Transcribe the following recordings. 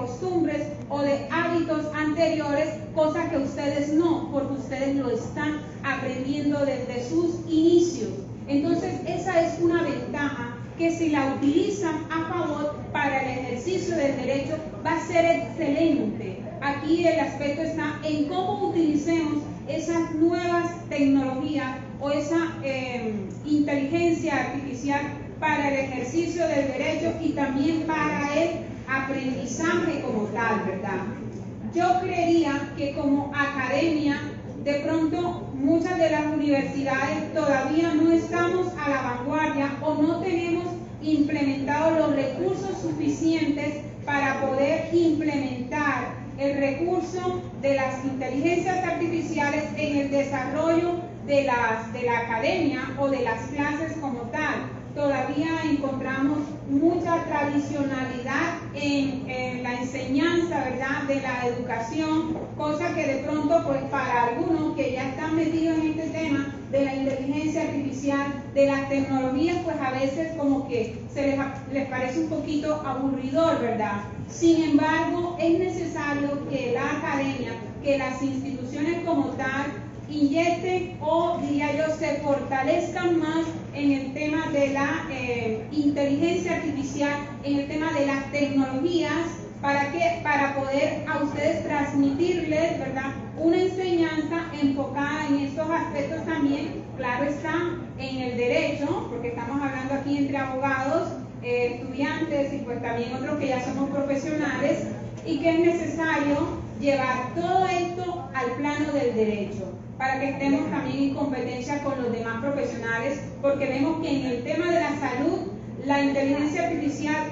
costumbres o de hábitos anteriores, cosa que ustedes no, porque ustedes lo están aprendiendo desde sus inicios. Entonces, esa es una ventaja que si la utilizan a favor para el ejercicio del derecho va a ser excelente. Aquí el aspecto está en cómo utilicemos esas nuevas tecnologías o esa inteligencia artificial para el ejercicio del derecho y también para el aprendizaje como tal, ¿verdad? Yo creería que como academia, de pronto muchas de las universidades todavía no estamos a la vanguardia o no tenemos implementados los recursos suficientes para poder implementar el recurso de las inteligencias artificiales en el desarrollo de la academia o de las clases como tal. Todavía encontramos mucha tradicionalidad en la enseñanza, ¿verdad?, de la educación, cosa que de pronto, pues para algunos que ya están metidos en este tema de la inteligencia artificial, de las tecnologías, pues a veces como que les parece un poquito aburridor, ¿verdad? Sin embargo, es necesario que la academia, que las instituciones como tal, inyecten o, diría yo, se fortalezcan más en el tema de la inteligencia artificial, en el tema de las tecnologías, para poder a ustedes transmitirles, ¿verdad?, una enseñanza enfocada en estos aspectos también, claro está, en el derecho, porque estamos hablando aquí entre abogados, estudiantes y pues también otros que ya somos profesionales, y que es necesario llevar todo esto al plano del derecho, para que estemos también en competencia con los demás profesionales, porque vemos que en el tema de la salud, la inteligencia artificial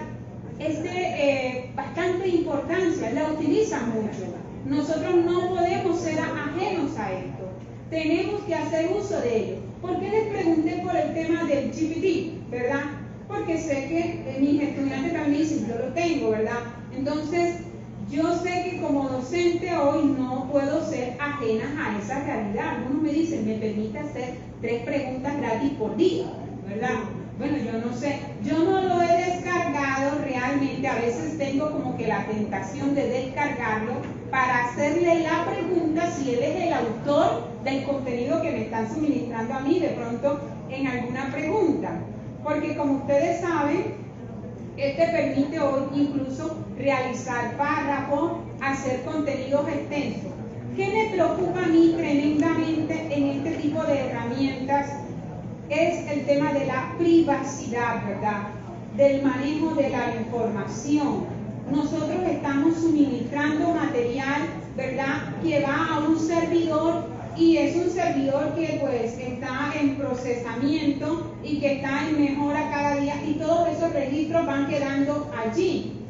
es de bastante importancia, la utilizan mucho. Nosotros no podemos ser ajenos a esto, tenemos que hacer uso de ello. ¿Por qué les pregunté por el tema del GPT, verdad? Porque sé que mis estudiantes también dicen, yo lo tengo, ¿verdad? Entonces, yo sé que como docente hoy no puedo ser ajena a esa realidad. Algunos me dicen, me permite hacer 3 preguntas gratis por día, ¿verdad? Bueno, yo no sé, yo no lo he descargado realmente, a veces tengo como que la tentación de descargarlo para hacerle la pregunta si él es el autor del contenido que me están suministrando a mí de pronto en alguna pregunta. Porque como ustedes saben, este permite hoy incluso realizar párrafos, hacer contenidos extensos. ¿Qué me preocupa a mí tremendamente en este tipo de herramientas? Es el tema de la privacidad, ¿verdad?, del manejo de la información. Nosotros estamos suministrando material, ¿verdad?, que va a un servidor y es un servidor que pues está en procesamiento y que está en mejora cada día y todos esos registros van quedando allí.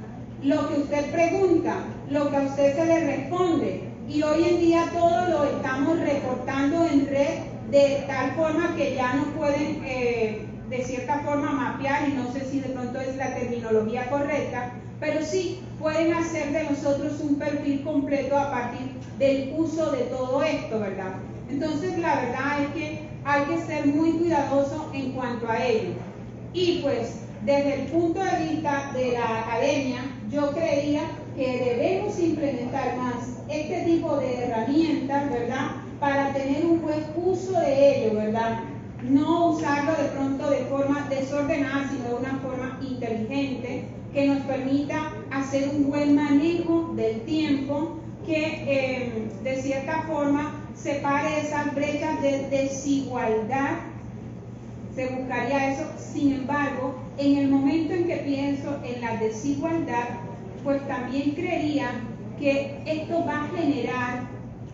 Lo que usted pregunta, lo que a usted se le responde, y hoy en día todo lo estamos reportando en red de tal forma que ya no pueden de cierta forma mapear, y no sé si de pronto es la terminología correcta, pero sí pueden hacer de nosotros un perfil completo a partir del uso de todo esto, ¿verdad? Entonces la verdad es que hay que ser muy cuidadoso en cuanto a ello. Y pues desde el punto de vista de la academia, yo creería que debemos implementar más este tipo de herramientas, ¿verdad?, para tener un buen uso de ello, ¿verdad? No usarlo de pronto de forma desordenada, sino de una forma inteligente que nos permita hacer un buen manejo del tiempo, que de cierta forma separe esas brechas de desigualdad. Se buscaría eso. Sin embargo, en el momento en que pienso en la desigualdad, pues también creería que esto va a generar,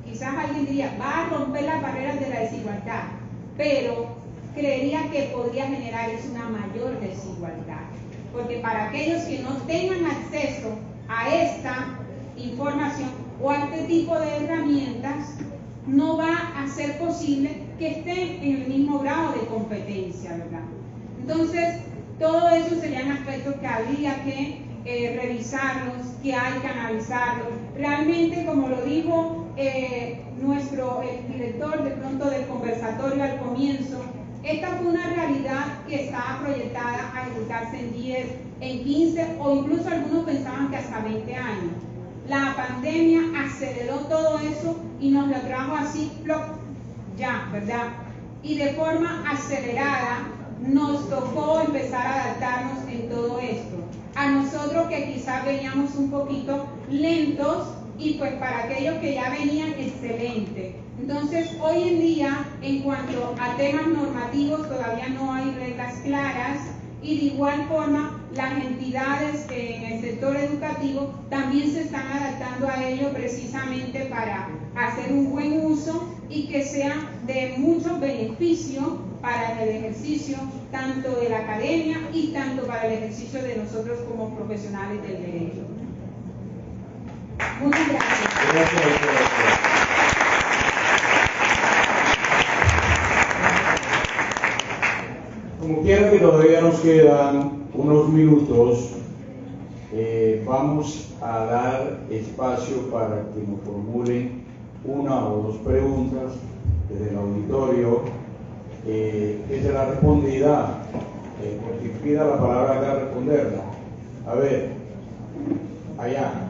quizás alguien diría, va a romper las barreras de la desigualdad, pero creería que podría generar una mayor desigualdad, porque para aquellos que no tengan acceso a esta información o a este tipo de herramientas, no va a ser posible que estén en el mismo grado de competencia, ¿verdad? Entonces, todo eso serían aspectos que habría que revisarlos, que hay que analizarlos. Realmente, como lo dijo el director de pronto del conversatorio al comienzo, esta fue una realidad que estaba proyectada a ejecutarse en 10, en 15 o incluso algunos pensaban que hasta 20 años. La pandemia aceleró todo eso y nos lo trajo así, ¡plop! Ya, ¿verdad? Y de forma acelerada nos tocó empezar a adaptarnos en todo esto. A nosotros que quizás veníamos un poquito lentos y pues para aquellos que ya venían, excelente. Entonces, hoy en día, en cuanto a temas normativos, todavía no hay reglas claras y de igual forma las entidades en el sector educativo también se están adaptando a ello precisamente para hacer un buen uso y que sea de mucho beneficio para el ejercicio tanto de la academia y tanto para el ejercicio de nosotros como profesionales del derecho. Muchas gracias. Como quiera que todavía nos quedan unos minutos, vamos a dar espacio para que nos formulen una o dos preguntas desde el auditorio, que será respondida por quien pida la palabra acá responderla. A ver, allá.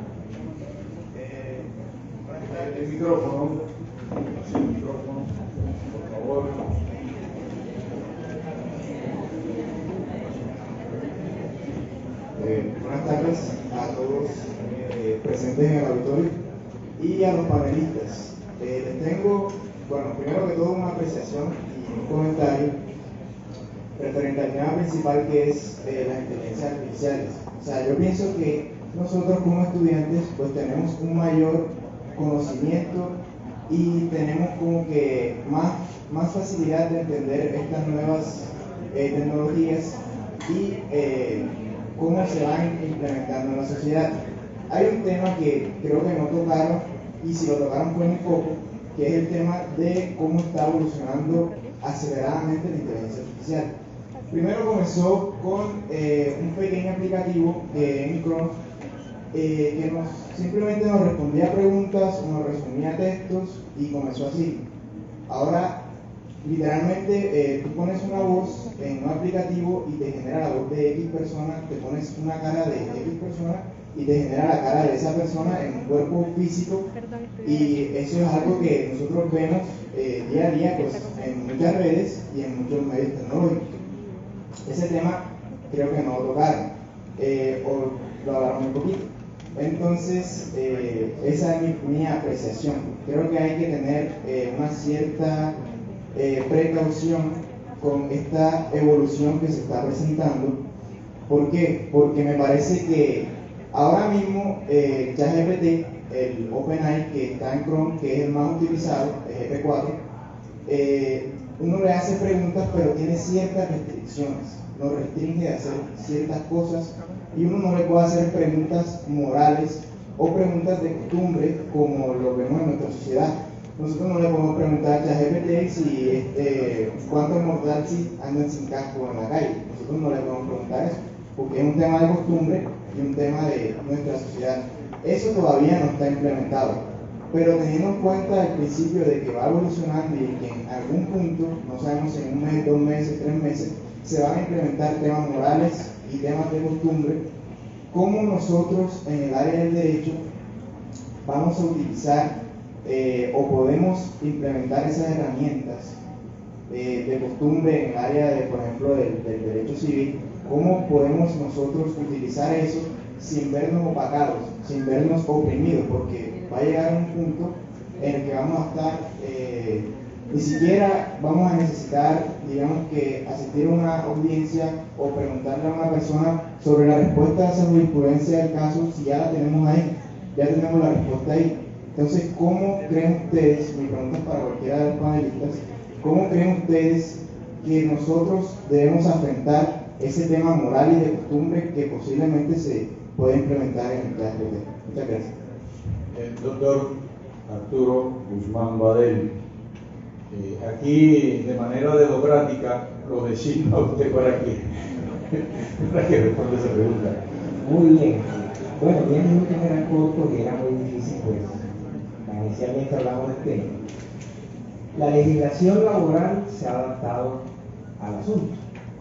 El micrófono, por favor. Buenas tardes a todos presentes en el auditorio y a los panelistas. Les tengo, bueno, primero que todo una apreciación y un comentario referente al tema principal, que es las inteligencias artificiales. O sea, yo pienso que nosotros como estudiantes pues tenemos un mayor conocimiento y tenemos como que más facilidad de entender estas nuevas tecnologías y cómo se van implementando en la sociedad. Hay un tema que creo que no tocaron, y si lo tocaron fue muy poco, que es el tema de cómo está evolucionando aceleradamente la inteligencia artificial. Primero comenzó con un pequeño aplicativo en Chrome que simplemente nos respondía preguntas, nos resumía textos y comenzó así. Ahora, literalmente, tú pones una voz en un aplicativo y te genera la voz de X persona, te pones una cara de X persona y te genera la cara de esa persona en un cuerpo físico, y eso es algo que nosotros vemos día a día pues, en muchas redes y en muchos medios tecnológicos. Ese tema creo que no lo tocaron, o lo hablaron un poquito. Entonces, esa es mi apreciación. Creo que hay que tener una cierta precaución con esta evolución que se está presentando. ¿Por qué? Porque me parece que ahora mismo ChatGPT, el OpenAI que está en Chrome, que es el más utilizado, el GP4, uno le hace preguntas, pero tiene ciertas restricciones, nos restringe de hacer ciertas cosas, y uno no le puede hacer preguntas morales o preguntas de costumbre como lo vemos en nuestra sociedad. Nosotros no le podemos preguntar a ChatGPT si cuántos mortales andan sin casco en la calle. Nosotros no le podemos preguntar eso, porque es un tema de costumbre y un tema de nuestra sociedad. Eso todavía no está implementado, pero teniendo en cuenta el principio de que va evolucionando y que en algún punto, no sabemos si en un mes, 2 meses, 3 meses, se van a implementar temas morales y temas de costumbre, ¿cómo nosotros en el área del derecho vamos a utilizar o podemos implementar esas herramientas de costumbre en el área de, por ejemplo, del derecho civil? ¿Cómo podemos nosotros utilizar eso sin vernos opacados, sin vernos oprimidos? Porque va a llegar un punto en el que vamos a estar, ni siquiera vamos a necesitar, digamos, que asistir a una audiencia o preguntarle a una persona sobre la respuesta a esa jurisprudencia del caso, si ya la tenemos ahí, ya tenemos la respuesta ahí. Entonces, ¿cómo creen ustedes, mi pregunta es para cualquiera de los panelistas, cómo creen ustedes que nosotros debemos afrontar ese tema moral y de costumbre que posiblemente se puede implementar en el ChatGPT? Muchas gracias. El doctor Arturo Guzmán Badel, aquí de manera democrática lo designo a usted para que responda esa pregunta. Muy bien. Bueno, 10 minutos eran cortos y era muy difícil, pues, inicialmente hablamos del tema. La legislación laboral se ha adaptado al asunto.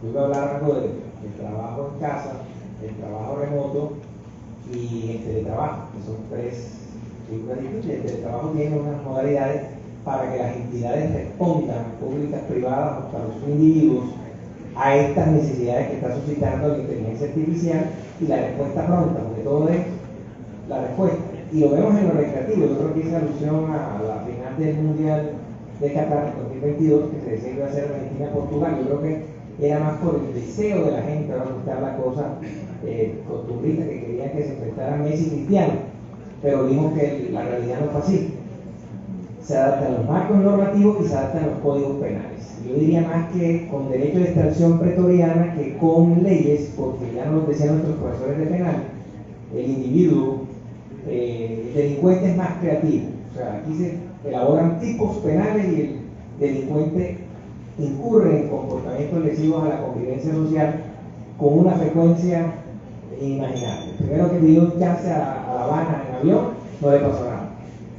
Yo voy a hablar algo del trabajo en casa, el trabajo remoto y el teletrabajo, que son tres figuras distintas. El teletrabajo tiene unas modalidades para que las entidades respondan, públicas, privadas o para los individuos, a estas necesidades que está suscitando la inteligencia artificial y la respuesta pronta, porque todo es la respuesta. Y lo vemos en lo recreativo. Yo creo que hice alusión a la final del Mundial de Qatar 2022, que se decía que iba a ser Argentina-Portugal. Yo creo que era más por el deseo de la gente, va a gustar la cosa costumbrista, que querían que se enfrentaran Messi y Cristiano, pero vimos que la realidad no fue así. Se adaptan los marcos normativos y se adaptan los códigos penales. Yo diría más que con derecho de extracción pretoriana que con leyes, porque ya nos decían nuestros profesores de penal, el individuo, el delincuente es más creativo. O sea, aquí se elaboran tipos penales y el delincuente incurre en comportamientos lesivos a la convivencia social con una frecuencia inimaginable. Primero que dio un chance a La Habana en avión, no le pasó nada.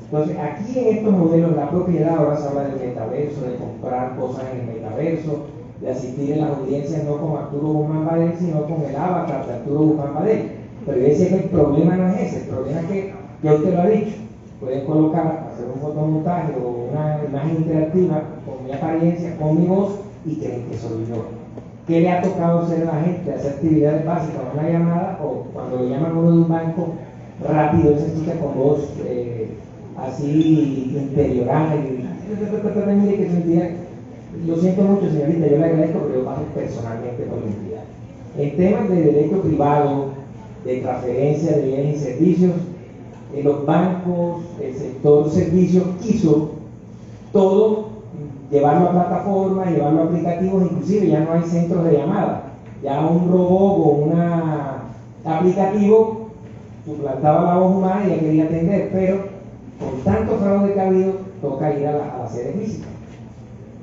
Entonces, aquí en estos modelos, la propiedad, ahora se habla del metaverso, de comprar cosas en el metaverso, de asistir en las audiencias no con Arturo Guzmán Badel, sino con el avatar de Arturo Guzmán Badel. Pero yo decía que el problema no es ese, el problema es que, ya usted lo ha dicho, pueden colocar, hacer un fotomontaje o una imagen interactiva con mi apariencia, con mi voz, y creen que soy yo. ¿Qué le ha tocado hacer a la gente? Hacer actividades básicas, una llamada, o cuando le llaman uno de un banco, rápido, esa chica con voz así interioral, y mire que su entidad, lo siento mucho señorita, yo le agradezco, pero yo paso personalmente por la entidad. En temas de derecho privado, de transferencia de bienes y servicios, los bancos, el sector servicios quiso todo llevarlo a plataformas, llevarlo a aplicativos, inclusive ya no hay centros de llamada, ya un robot o un aplicativo suplantaba la voz humana y ya quería atender, pero con tanto fraude que ha habido, toca ir a la sede física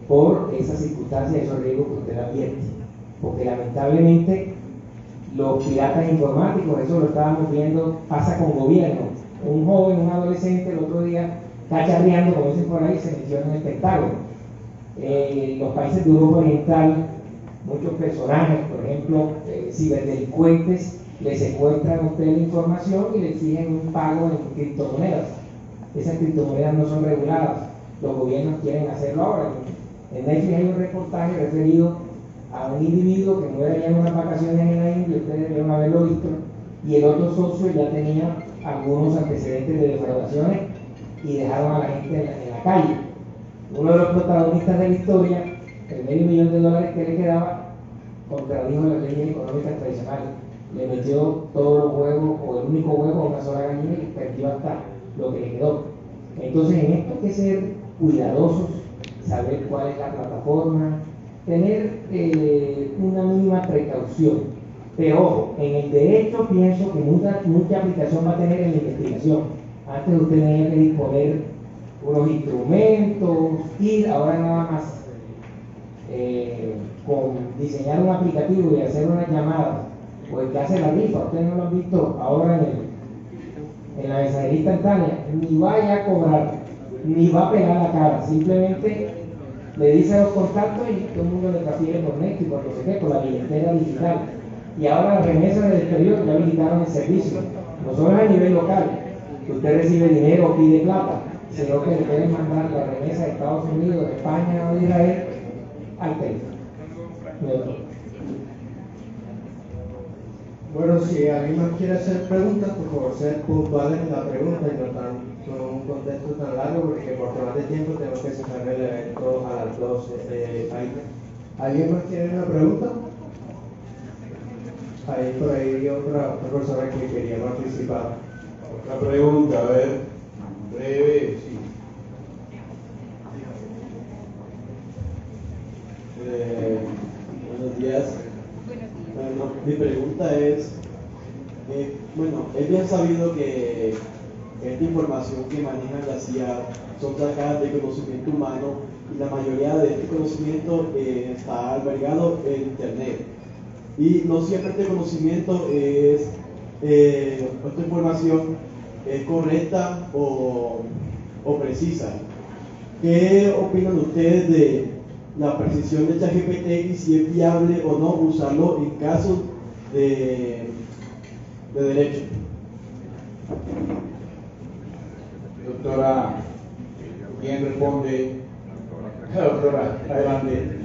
por esas circunstancias, esos riesgos que usted advierte, porque lamentablemente los piratas informáticos, eso lo estábamos viendo, pasa con gobierno. Un joven, un adolescente, el otro día cacharreando, como dicen por ahí, se metió en el Pentágono. Los países de Europa Oriental, muchos personajes, por ejemplo, ciberdelincuentes, le secuestran a usted la información y le exigen un pago en criptomonedas. Esas criptomonedas no son reguladas, los gobiernos quieren hacerlo ahora. En Netflix hay un reportaje referido a un individuo que muere allá en unas vacaciones en la India, ustedes deben haberlo visto, y el otro socio ya tenía algunos antecedentes de defraudaciones y dejaron a la gente en la calle. Uno de los protagonistas de la historia, el $500,000 que le quedaba, contradijo las leyes económicas tradicionales. Le metió todos los huevos, o el único huevo, a una sola gallina y perdió hasta lo que le quedó. Entonces, en esto hay que ser cuidadosos, saber cuál es la plataforma, tener una mínima precaución. Pero ojo, en el derecho pienso que mucha aplicación va a tener en la investigación. Antes usted tenía que disponer unos instrumentos, ir ahora nada más con diseñar un aplicativo y hacer una llamada, o el que hace la rifa, ustedes no lo han visto ahora en la mensajería instantánea, ni vaya a cobrar, ni va a pegar la cara, simplemente le dice a los contactos y todo el mundo le transfiere por Next y por no sé qué, por la billetera digital. Y ahora las remesas del exterior ya habilitaron el servicio. No solo a nivel local, que usted recibe dinero o pide plata, sino que le pueden mandar la remesa de Estados Unidos, de España o de Israel al teléfono. Bueno, si alguien más quiere hacer preguntas, por favor, ser puntuales en la pregunta y no tan con un contexto tan largo, porque por temas de tiempo tenemos que cerrar el evento a las 12 AM. ¿Alguien más tiene una pregunta? Hay por ahí otra persona que quería participar. Otra pregunta, a ver, breve, sí. Buenos días. Bueno, mi pregunta es, bueno, es bien sabido que esta información que manejan la CIA son sacadas de conocimiento humano y la mayoría de este conocimiento está albergado en Internet. Y no siempre este conocimiento esta información es correcta o precisa. ¿Qué opinan ustedes la precisión de ChatGPT y si es viable o no usarlo en casos de derecho. Doctora, ¿quién responde? Doctora, adelante.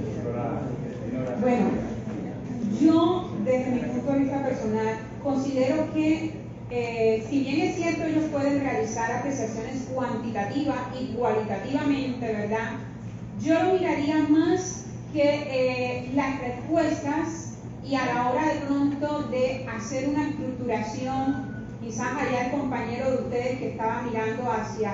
Bueno, yo desde mi punto de vista personal considero que si bien es cierto ellos pueden realizar apreciaciones cuantitativas y cualitativamente, ¿verdad? Yo lo miraría más que las respuestas y a la hora de pronto de hacer una estructuración, quizás allá el compañero de ustedes que estaba mirando hacia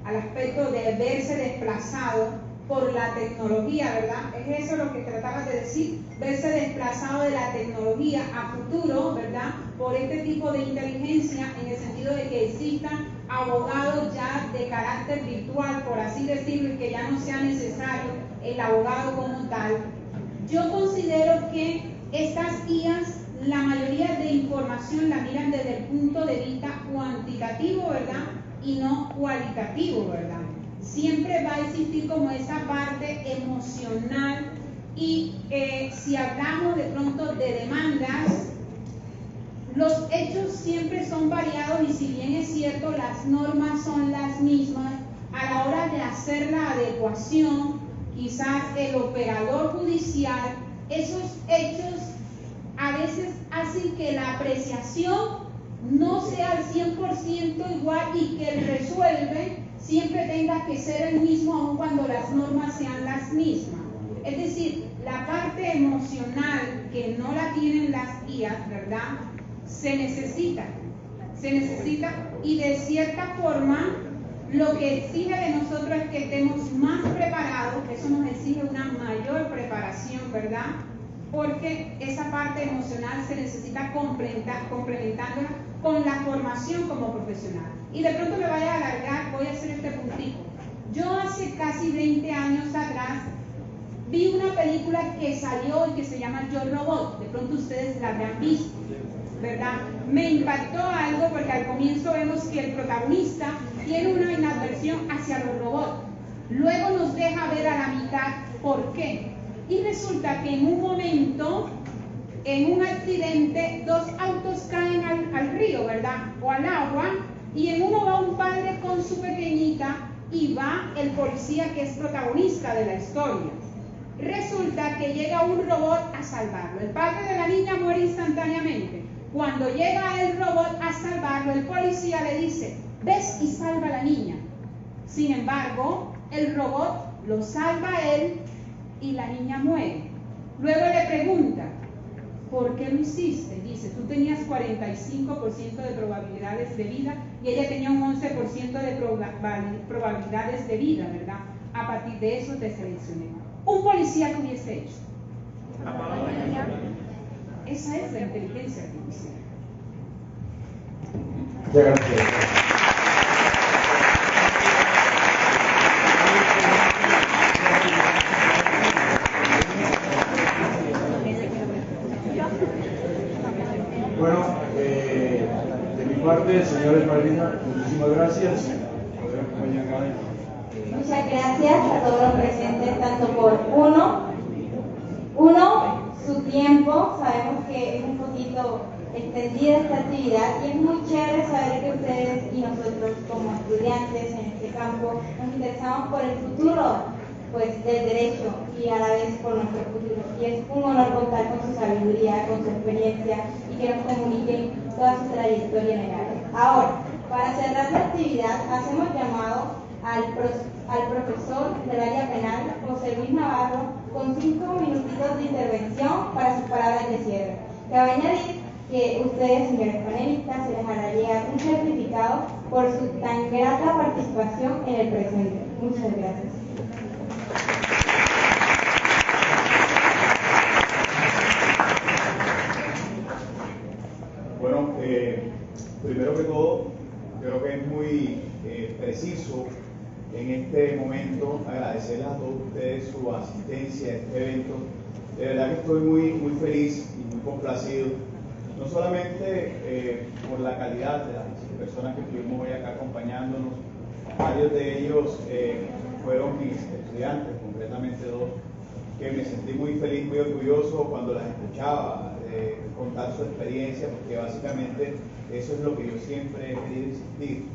al aspecto de verse desplazado por la tecnología, ¿verdad? Es eso lo que trataba de decir, verse desplazado de la tecnología a futuro, ¿verdad? Por este tipo de inteligencia, en el sentido de que existan abogados ya de carácter virtual, por así decirlo, y que ya no sea necesario el abogado como tal. Yo considero que estas IAs, la mayoría de información la miran desde el punto de vista cuantitativo, ¿verdad? Y no cualitativo, ¿verdad? Siempre va a existir como esa parte emocional y si hablamos de pronto de demandas, los hechos siempre son variados y si bien es cierto las normas son las mismas, a la hora de hacer la adecuación, quizás el operador judicial, esos hechos a veces hacen que la apreciación no sea al 100% igual y que el resuelve siempre tenga que ser el mismo aun cuando las normas sean las mismas. Es decir, la parte emocional que no la tienen las IAs, ¿verdad? Se necesita y de cierta forma lo que exige de nosotros es que estemos más preparados, eso nos exige una mayor preparación, ¿verdad? Porque esa parte emocional se necesita complementándola con la formación como profesional. Y de pronto me vaya a alargar, voy a hacer este puntito. Yo hace casi 20 años atrás vi una película que salió y que se llama Yo Robot, de pronto ustedes la habrán visto, ¿verdad? Me impactó algo porque al comienzo vemos que el protagonista tiene una inadversión hacia los robots, luego nos deja ver a la mitad por qué, y resulta que en un momento, en un accidente, dos autos caen al río, ¿verdad? O al agua, y en uno va un padre con su pequeñita y va el policía que es protagonista de la historia. Resulta que llega un robot a salvarlo. El padre de la niña muere instantáneamente. Cuando llega el robot a salvarlo, el policía le dice, ves y salva a la niña. Sin embargo, el robot lo salva a él y la niña muere. Luego le pregunta, ¿por qué lo hiciste? Dice, tú tenías 45% de probabilidades de vida y ella tenía un 11% de probabilidades de vida, ¿verdad? A partir de eso te seleccioné. Un policía que hubiese hecho. Esa es la inteligencia artificial. Muchas gracias. Bueno, de mi parte, señores Marina, muchísimas gracias. Muchas gracias a todos los presentes, tanto por su tiempo. Sabemos que es un poquito extendida esta actividad y es muy chévere saber que ustedes y nosotros como estudiantes en este campo nos interesamos por el futuro pues del derecho y a la vez por nuestro futuro. Y es un honor contar con su sabiduría, con su experiencia y que nos comuniquen toda su trayectoria legal. Ahora, para cerrar la actividad, hacemos llamado al profesor del área penal, José Luis Navarro, con 5 minutitos de intervención para sus palabras de cierre. Cabe añadir que ustedes, señores panelistas, se les hará llegar un certificado por su tan grata participación en el presente. Muchas gracias. Bueno, primero que todo, creo que es muy preciso en este momento agradecerles a todos ustedes su asistencia a este evento. De verdad que estoy muy feliz y muy complacido, no solamente por la calidad de las personas que estuvimos hoy acá acompañándonos, varios de ellos fueron mis estudiantes, concretamente 2 que me sentí muy feliz, muy orgulloso cuando las escuchaba contar su experiencia, porque básicamente eso es lo que yo siempre he querido insistir.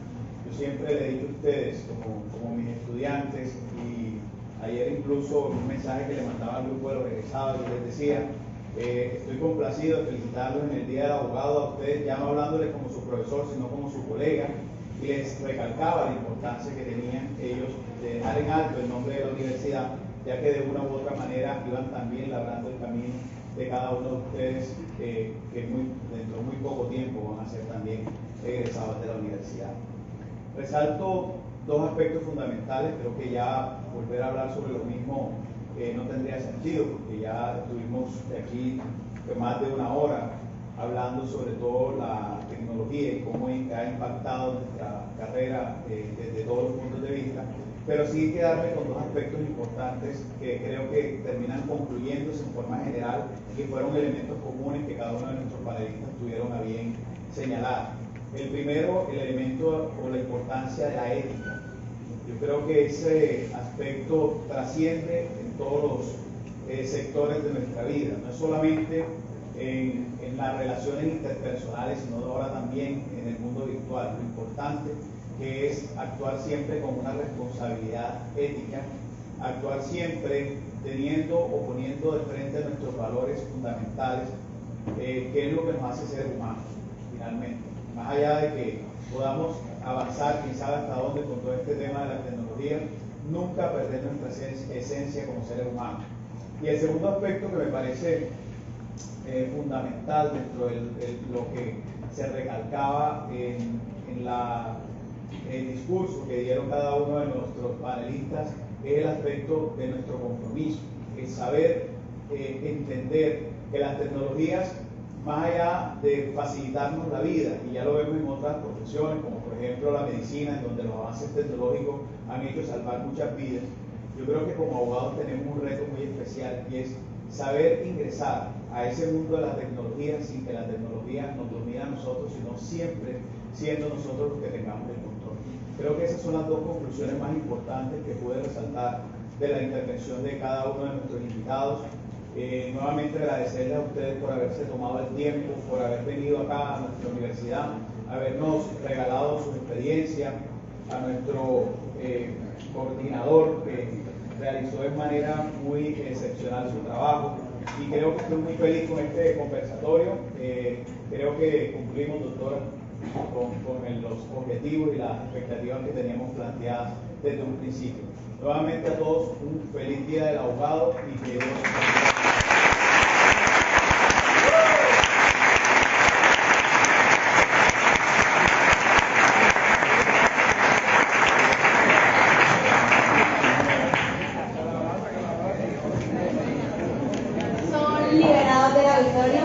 Yo siempre le he dicho a ustedes, como mis estudiantes, y ayer incluso un mensaje que le mandaba al grupo de los egresados, yo les decía, estoy complacido de felicitarlos en el Día del Abogado a ustedes, ya no hablándoles como su profesor, sino como su colega, y les recalcaba la importancia que tenían ellos de dejar en alto el nombre de la universidad, ya que de una u otra manera iban también labrando el camino de cada uno de ustedes, que dentro de muy poco tiempo van a ser también egresados de la universidad. Resalto dos aspectos fundamentales, creo que ya volver a hablar sobre lo mismo no tendría sentido, porque ya estuvimos aquí más de una hora hablando sobre todo la tecnología y cómo ha impactado nuestra carrera desde todos los puntos de vista, pero sí hay que darle con dos aspectos importantes que creo que terminan concluyéndose en forma general y que fueron elementos comunes que cada uno de nuestros panelistas tuvieron a bien señalar. El primero, el elemento o la importancia de la ética. Yo creo que ese aspecto trasciende en todos los sectores de nuestra vida, no es solamente en las relaciones interpersonales, sino ahora también en el mundo virtual. Lo importante que es actuar siempre con una responsabilidad ética, actuar siempre teniendo o poniendo de frente nuestros valores fundamentales, que es lo que nos hace ser humanos, finalmente. Más allá de que podamos avanzar, quién sabe hasta dónde con todo este tema de la tecnología, nunca perder nuestra esencia como seres humanos. Y el segundo aspecto que me parece fundamental dentro de lo que se recalcaba en el discurso que dieron cada uno de nuestros panelistas es el aspecto de nuestro compromiso, el saber entender que las tecnologías, más allá de facilitarnos la vida, y ya lo vemos en otras profesiones, como por ejemplo la medicina, en donde los avances tecnológicos han hecho salvar muchas vidas, yo creo que como abogados tenemos un reto muy especial y es saber ingresar a ese mundo de la tecnología sin que la tecnología nos domine a nosotros, sino siempre siendo nosotros los que tengamos el control. Creo que esas son las dos conclusiones más importantes que pude resaltar de la intervención de cada uno de nuestros invitados. Nuevamente agradecerles a ustedes por haberse tomado el tiempo, por haber venido acá a nuestra universidad, habernos regalado su experiencia, a nuestro coordinador que realizó de manera muy excepcional su trabajo, y creo que estoy muy feliz con este conversatorio. Creo que cumplimos, doctora, con los objetivos y las expectativas que teníamos planteadas desde un principio. Nuevamente a todos un feliz Día del Abogado y que Dios son liberados del auditorio.